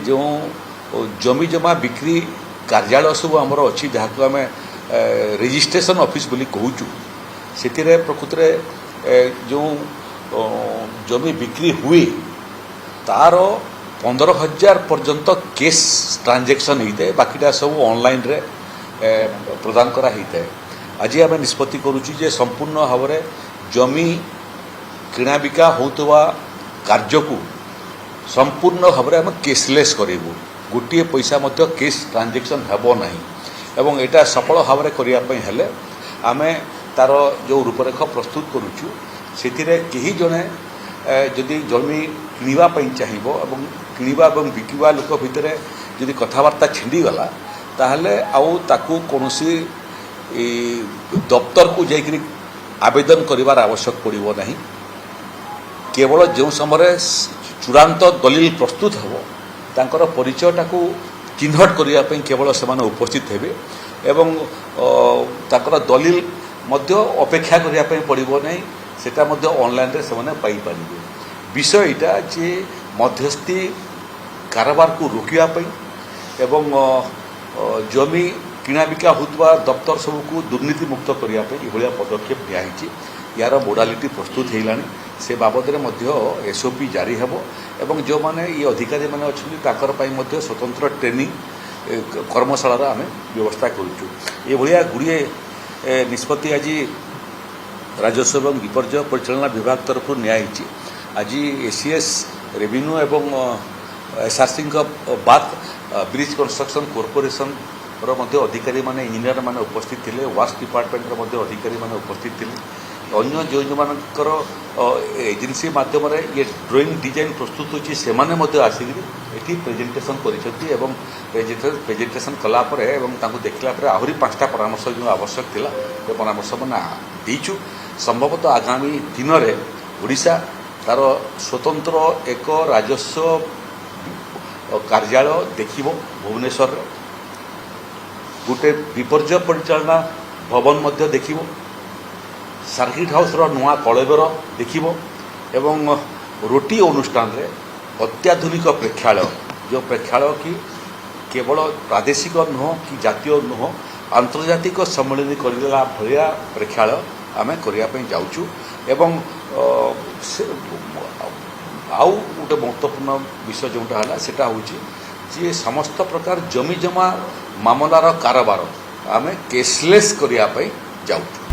जो जमी जमा बिक्री कार्यालय सब आमर अच्छी जहाँ को आम रेजिस्ट्रेशन ऑफिस बोली कहूँ से प्रकृत जो जमी बिक्री हुए तार 15,000 पर्यंत केस ट्रांजेक्शन होता है बाकीटा सब ऑनलाइन रे प्रदान करा होता है। आज आम निष्पत्ति करुचे संपूर्ण भाव में जमी किणा बिका होता कार्य को संपूर्ण भाव में आम केसलेस करूँ गोटे पैसा मध्य केस ट्रांजेक्शन हेब ना एवं एटा सफल भाव में करने आम तार जो रूपरेख प्रस्तुत करुचु से कहीं जड़े जदि जमी किणवाई चाहिए और किणवा और बिकवा लोक भितर जदि कथबार्ता छिंडीगला ताहले आउ ताकू कौनसी दफ्तर को जाकरी आवेदन करिवार आवश्यक पड़ो ना केवल जो समय चूड़ांत दलील प्रस्तुत हो तांकर परिचयटा को चिन्हट करने केवल से उपस्थित हेबे एवं तांकर दलील मध्य अपेक्षा करने पड़ो ना सेटा ऑनलाइन रे से पाई पारिबे। विषय यहाँ जे मध्यस्थी कारोबार को रोकवाई एवं जमी किणा बिका होता दफ्तर सबको दुर्नीति मुक्त करने ये पदक्षेप नियाई यार मोडालिटी प्रस्तुत होगा से बाबद में एसओपी जारी हेब एवं जो माने ये अधिकारी मैंने अच्छा स्वतंत्र ट्रेनिंग कर्मशाला आम व्यवस्था करुचु। ये गुड़िए निष्पत्ति आज राजस्व एवं विपर्यय परिचालना विभाग तरफ नियाई आज एसीएस रेवेन्यू एवं एसआरसी बाद ब्रिज कंस्ट्रक्शन कॉर्पोरेशन अधिकारी माने इंजीनियर माने उपस्थित थे वास्ट डिपार्टमेंट अधिकारी माने उपस्थित थे अन्य जो जो मानकर एजेंसी माध्यम ये ड्राइंग डिजाइन प्रस्तुत होची से माने आसिक प्रेजेंटेशन कर प्रेजेंटेशन कलापर एवं देखला आहरी 5टा परामर्श जो आवश्यक थिला ये परामर्श मैंने दीचु। संभवतः आगामी दिन में ओडिशा तार स्वतंत्र एक राजस्व कार्यालय देखिबो भुवनेश्वर गोटे विपर्यय परिचालना भवन मध्य देखिबो सर्किट हाउस नुआ कलेबर देखिबो एवं रोटी अनुष्ठान रे अत्याधुनिक प्रेक्षालय जो प्रेक्षालय की केवल प्रादेशिक नुह कि जातीय नुह आंतर्जातिक सम्मेलन करला भलिया प्रेक्षालय आम करने जाऊँ एवं आउ गोटे महत्वपूर्ण विषय जोटा है सेटा हूँ जी समस्त प्रकार जमी जमा मामलार कारोबार आम केसलेस करने जाऊँ।